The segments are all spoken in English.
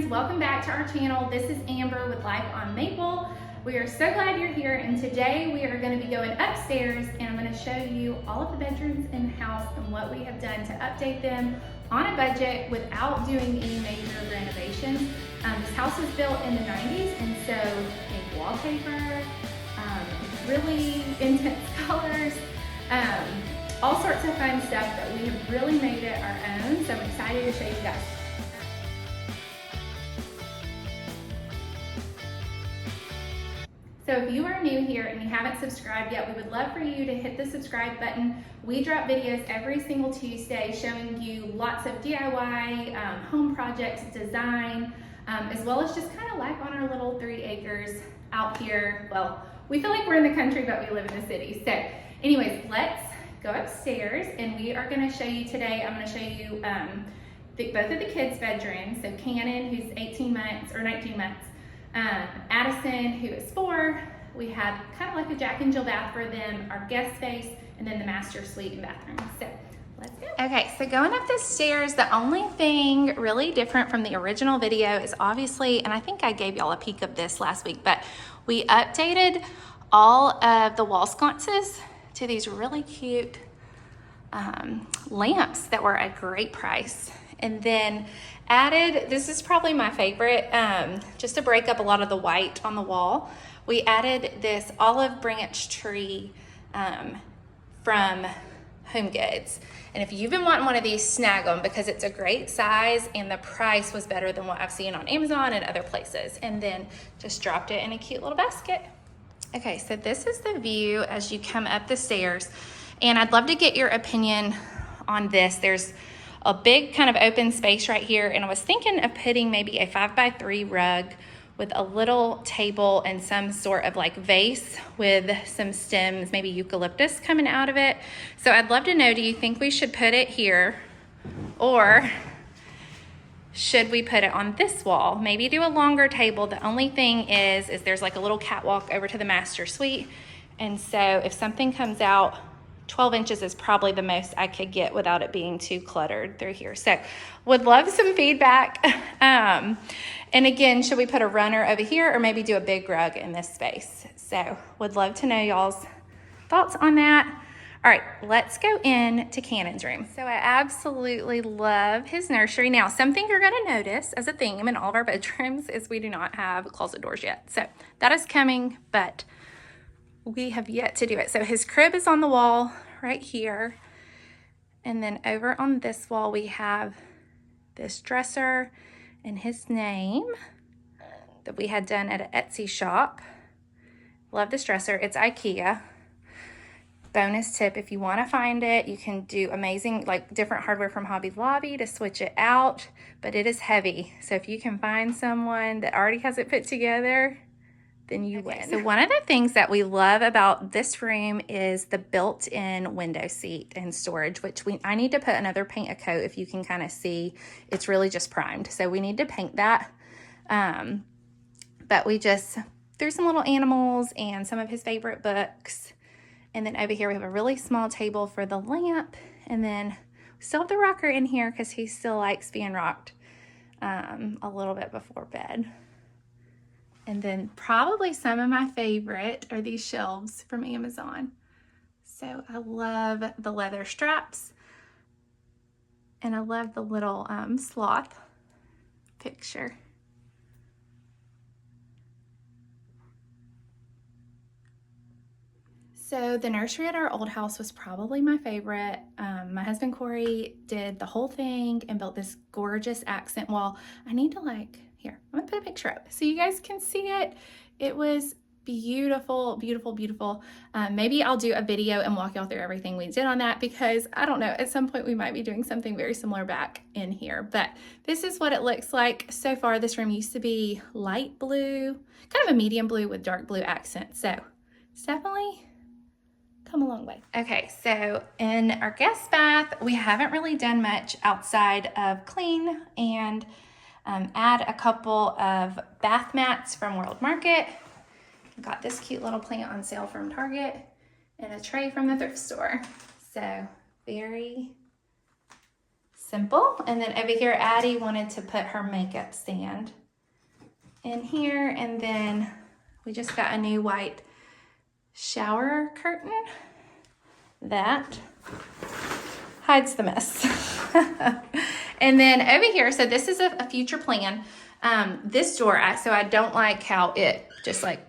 friends, welcome back to our channel. This is Amber with Life on Maple. We are so glad you're here, and today we are going to be going upstairs and I'm going to show you all of the bedrooms in the house and what we have done to update them on a budget without doing any major renovations. This house was built in the 90s, and so pink wallpaper, really intense colors, all sorts of fun stuff that we have really made it our own, so I'm excited to show you guys. So if you are new here and you haven't subscribed yet, we would love for you to hit the subscribe button. We drop videos every single Tuesday showing you lots of DIY, home projects, design, as well as just kind of like on our little 3 acres out here. Well, we feel like we're in the country, but we live in the city. So anyways, let's go upstairs and we are gonna show you today, I'm gonna show you both of the kids' bedrooms. So Cannon, who's 18 months or 19 months, Addison, who is 4. We have kind of like a Jack and Jill bath for them, our guest space, and then the master suite and bathroom. So let's go. Okay, so going up the stairs, the only thing really different from the original video is obviously, and I think I gave y'all a peek of this last week, but we updated all of the wall sconces to these really cute lamps that were a great price. And then added, this is probably my favorite, just to break up a lot of the white on the wall, we added this olive branch tree from Home Goods. And if you've been wanting one of these, snag them, because it's a great size and the price was better than what I've seen on Amazon and other places. And then just dropped it in a cute little basket. Okay, so this is the view as you come up the stairs. And I'd love to get your opinion on this. There's a big kind of open space right here, and I was thinking of putting maybe a 5x3 rug with a little table and some sort of like vase with some stems, maybe eucalyptus coming out of it. So I'd love to know, do you think we should put it here, or should we put it on this wall? Maybe do a longer table. The only thing is there's like a little catwalk over to the master suite, and so if something comes out, 12 inches is probably the most I could get without it being too cluttered through here. So would love some feedback. And again, should we put a runner over here or maybe do a big rug in this space? So would love to know y'all's thoughts on that. All right, let's go in to Cannon's room. So I absolutely love his nursery. Now, something you're gonna notice as a theme in all of our bedrooms is we do not have closet doors yet. So that is coming, but we have yet to do it. So his crib is on the wall right here. And then over on this wall, we have this dresser and his name that we had done at an Etsy shop. Love this dresser. It's IKEA. Bonus tip, if you want to find it, you can do amazing, like different hardware from Hobby Lobby to switch it out, but it is heavy. So if you can find someone that already has it put together, then you win. So one of the things that we love about this room is the built-in window seat and storage, which I need to put another paint a coat. If you can kind of see, it's really just primed. So we need to paint that. But we just threw some little animals and some of his favorite books. And then over here we have a really small table for the lamp. And then we still have the rocker in here because he still likes being rocked a little bit before bed. And then probably some of my favorite are these shelves from Amazon. So I love the leather straps, and I love the little sloth picture. So the nursery at our old house was probably my favorite. My husband Corey did the whole thing and built this gorgeous accent wall. I need to here, I'm gonna put a picture up so you guys can see it. It was beautiful, beautiful, beautiful. Maybe I'll do a video and walk y'all through everything we did on that, because I don't know, at some point we might be doing something very similar back in here. But this is what it looks like so far. This room used to be light blue, kind of a medium blue with dark blue accents. So it's definitely come a long way. Okay, so in our guest bath, we haven't really done much outside of clean and add a couple of bath mats from World Market. Got this cute little plant on sale from Target and a tray from the thrift store. So very simple. And then over here, Addie wanted to put her makeup stand in here. And then we just got a new white shower curtain that hides the mess. And then over here, so this is a future plan. This door, so I don't like how it just like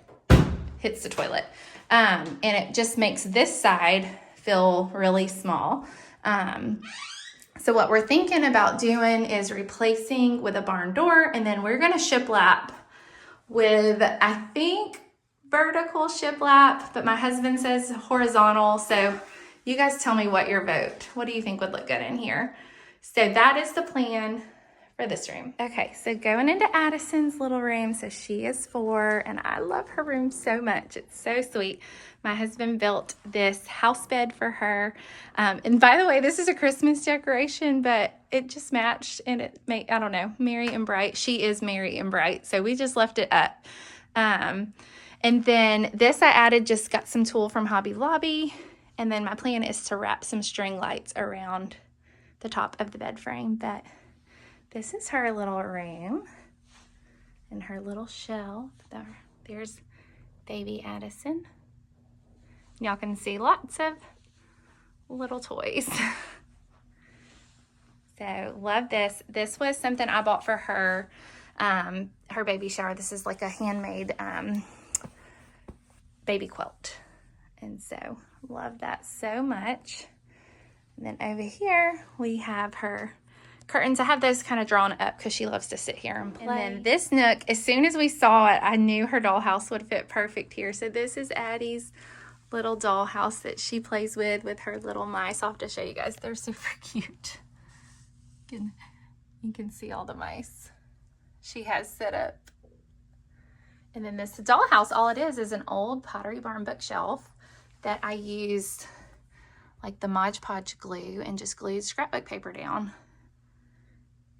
hits the toilet. And it just makes this side feel really small. So what we're thinking about doing is replacing with a barn door, and then we're gonna shiplap with, I think, vertical shiplap, but my husband says horizontal. So you guys tell me what your vote. What do you think would look good in here? So that is the plan for this room. Okay, so going into Addison's little room. So she is 4, and I love her room so much. It's so sweet. My husband built this house bed for her. And by the way, this is a Christmas decoration, but it just matched, and it made, I don't know, merry and bright. She is merry and bright, so we just left it up. And then this I added, just got some tulle from Hobby Lobby. And then my plan is to wrap some string lights around the top of the bed frame. But this is her little room and her little shelf. There's baby Addison. Y'all can see lots of little toys. So love this. This was something I bought for her, her baby shower. This is like a handmade baby quilt. And so love that so much. And then over here we have her curtains. I have those kind of drawn up because she loves to sit here and play. And then this nook, as soon as we saw it, I knew her dollhouse would fit perfect here. So this is Addie's little dollhouse that she plays with her little mice. I'll have to show you guys. They're super cute. You can see all the mice she has set up. And then this dollhouse, all it is an old Pottery Barn bookshelf that I used like the Mod Podge glue and just glued scrapbook paper down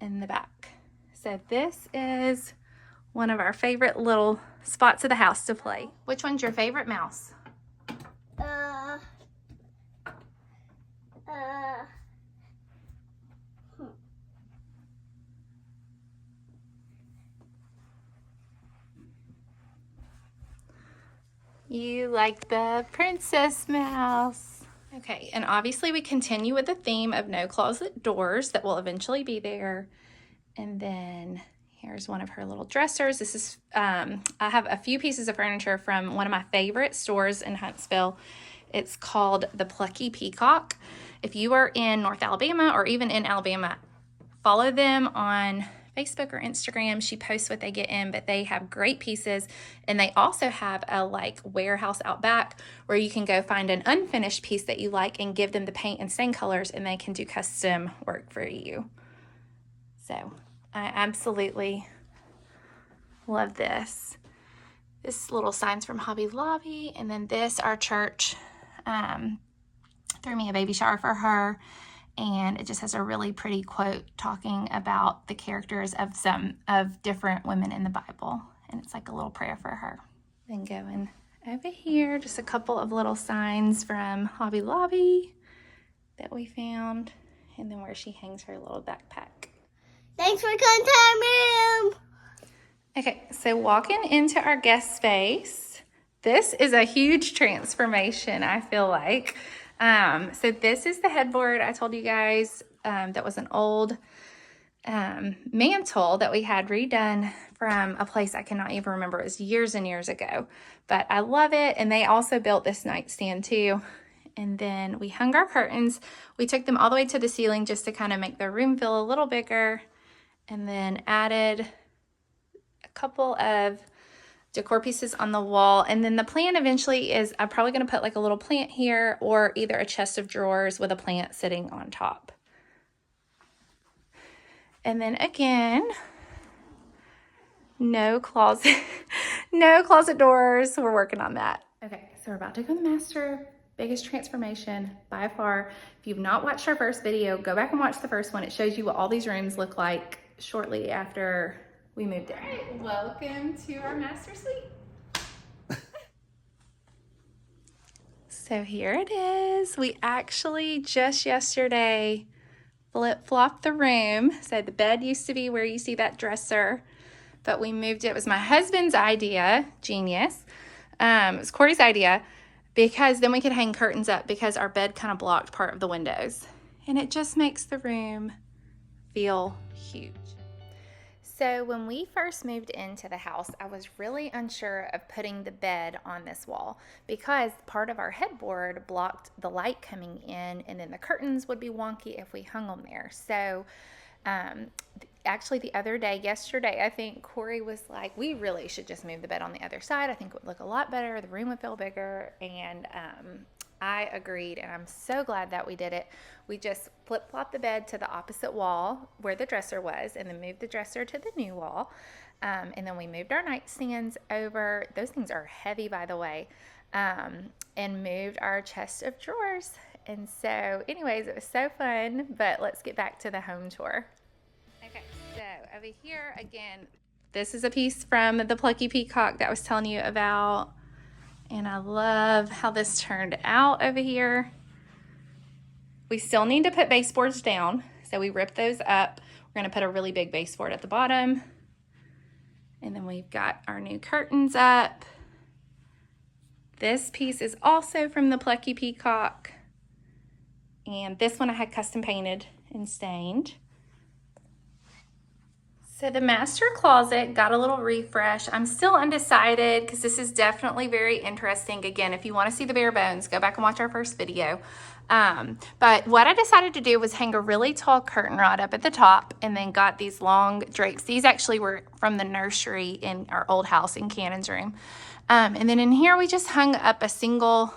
in the back. So this is one of our favorite little spots of the house to play. Which one's your favorite mouse? You like the princess mouse. Okay, and obviously we continue with the theme of no closet doors that will eventually be there. And then here's one of her little dressers. This is, I have a few pieces of furniture from one of my favorite stores in Huntsville. It's called the Plucky Peacock. If you are in North Alabama or even in Alabama, follow them on Facebook or Instagram. She posts what they get in, but they have great pieces. And they also have a like warehouse out back where you can go find an unfinished piece that you like and give them the paint and stain colors, and they can do custom work for you. So I absolutely love this. This little sign's from Hobby Lobby. And then this, our church threw me a baby shower for her. And it just has a really pretty quote talking about the characters of some of different women in the Bible. And it's like a little prayer for her. Then going over here, just a couple of little signs from Hobby Lobby that we found. And then where she hangs her little backpack. Thanks for coming to our room. Okay, so walking into our guest space, this is a huge transformation, I feel like. So this is the headboard I told you guys that was an old mantle that we had redone from a place I cannot even remember. It was years and years ago, but I love it. And they also built this nightstand too. And then we hung our curtains. We took them all the way to the ceiling just to kind of make the room feel a little bigger, and then added a couple of decor pieces on the wall. And then the plan eventually is I'm probably going to put like a little plant here, or either a chest of drawers with a plant sitting on top. And then again, no closet doors. We're working on that. Okay, so we're about to go to the master. Biggest transformation by far. If you've not watched our first video, go back and watch the first one. It shows you what all these rooms look like shortly after we moved in. All right, welcome to our master suite. So here it is. We actually just yesterday flip-flopped the room. So the bed used to be where you see that dresser, but we moved it. It was my husband's idea, genius. It was Corey's idea, because then we could hang curtains up because our bed kind of blocked part of the windows. And it just makes the room feel huge. So when we first moved into the house, I was really unsure of putting the bed on this wall because part of our headboard blocked the light coming in, and then the curtains would be wonky if we hung them there. So actually the other day, yesterday, I think Corey was like, we really should just move the bed on the other side. I think it would look a lot better. The room would feel bigger. And I agreed, and I'm so glad that we did it. We just flip-flopped the bed to the opposite wall where the dresser was, and then moved the dresser to the new wall. And then we moved our nightstands over. Those things are heavy, by the way. And moved our chest of drawers. And so anyways, it was so fun, but let's get back to the home tour. Okay, so over here, again, this is a piece from the Plucky Peacock that I was telling you about. And I love how this turned out over here. We still need to put baseboards down, so we ripped those up. We're going to put a really big baseboard at the bottom. And then we've got our new curtains up. This piece is also from the Plucky Peacock. And this one I had custom painted and stained. So the master closet got a little refresh. I'm still undecided because this is definitely very interesting. Again, if you want to see the bare bones, go back and watch our first video. But what I decided to do was hang a really tall curtain rod up at the top and then got these long drapes. These actually were from the nursery in our old house in Cannon's room. And then in here we just hung up a single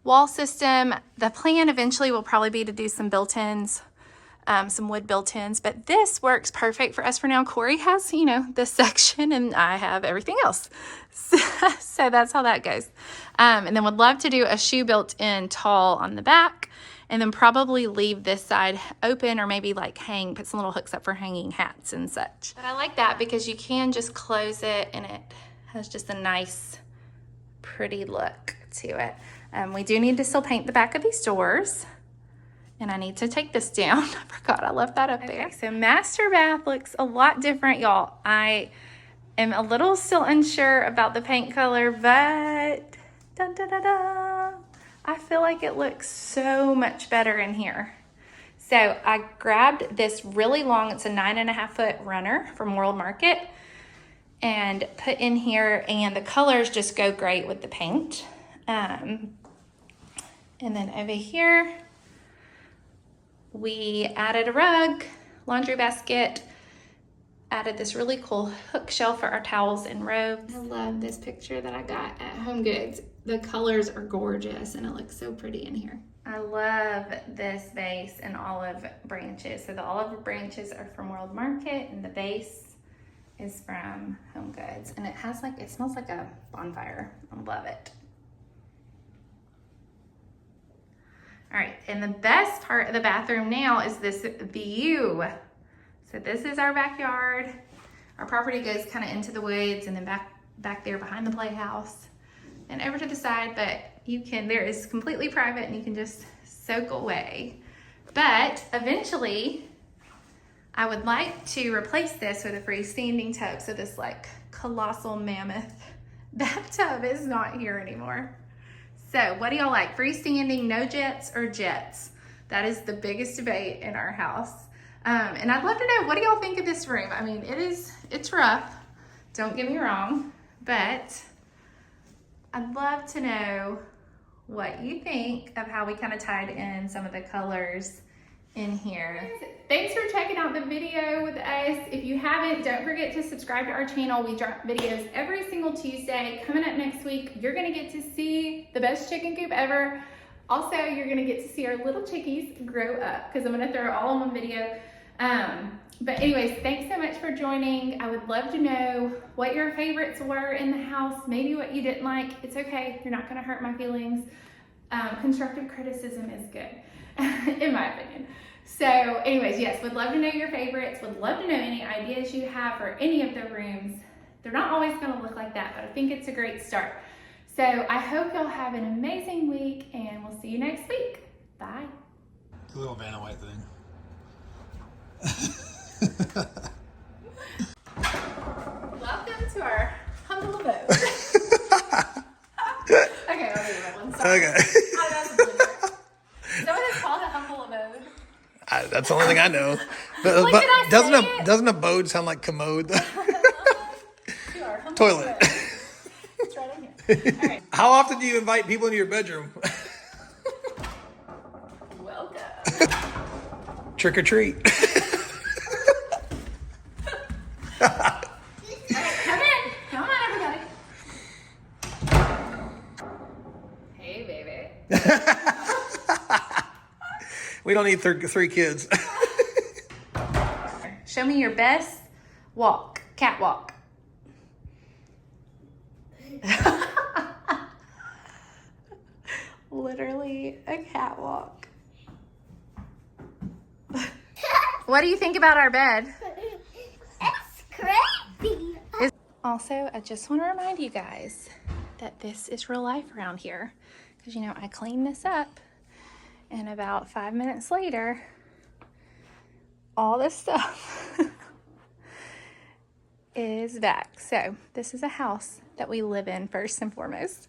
wall system. The plan eventually will probably be to do some built-ins. Some wood built-ins, but this works perfect for us for now. Corey has, you know, this section and I have everything else. So that's how that goes. And then would love to do a shoe built-in tall on the back and then probably leave this side open or maybe like put some little hooks up for hanging hats and such. But I like that because you can just close it and it has just a nice, pretty look to it. We do need to still paint the back of these doors. And I need to take this down. I forgot I left that up there. So master bath looks a lot different, y'all. I am a little still unsure about the paint color, but dun, dun, dun, dun, I feel like it looks so much better in here. So I grabbed this really long, it's a 9.5-foot runner from World Market, and put in here, and the colors just go great with the paint. And then over here, we added a rug, laundry basket, added this really cool hook shelf for our towels and robes. I love this picture that I got at Home Goods. The colors are gorgeous and it looks so pretty in here. I love this vase and olive branches. So the olive branches are from World Market and the vase is from Home Goods. And it has it smells like a bonfire. I love it. All right, and the best part of the bathroom now is this view. So this is our backyard. Our property goes kind of into the woods and then back there behind the playhouse and over to the side, but there is completely private and you can just soak away. But eventually, I would like to replace this with a freestanding tub. So this colossal mammoth bathtub is not here anymore. So what do y'all like? Freestanding, no jets, or jets? That is the biggest debate in our house. And I'd love to know, what do y'all think of this room? I mean, it's rough, don't get me wrong, but I'd love to know what you think of how we kind of tied in some of the colors in here. Thanks for checking out the video with us. If you haven't, don't forget to subscribe to our channel. We drop videos every single Tuesday. Coming up next week, you're gonna get to see the best chicken coop ever. Also, you're gonna get to see our little chickies grow up because I'm gonna throw it all in one video. But anyways, thanks so much for joining. I would love to know what your favorites were in the house, maybe what you didn't like. It's okay, you're not gonna hurt my feelings. Constructive criticism is good, in my opinion. So anyways, yes, would love to know your favorites, would love to know any ideas you have for any of the rooms. They're not always gonna look like that, but I think it's a great start. So I hope y'all have an amazing week and we'll see you next week. Bye. It's a little Vanna White thing. Welcome to our humble abode. Okay, I'll do that one. Sorry. Okay. I don't know. Is that what it's called, a humble abode? That's the only thing I know. But, Like, did I doesn't say it? doesn't abode sound like commode? To our humble Toilet. abode. It's right in here. All right. How often do you invite people into your bedroom? Welcome. Trick or treat. Come in. Come on, everybody. Hey, baby. We don't need three kids. Show me your best walk. Catwalk. Literally a catwalk. What do you think about our bed? It's crazy. Also, I just want to remind you guys that this is real life around here. Because, you know, I cleaned this up, and about 5 minutes later, all this stuff is back. So, this is a house that we live in first and foremost.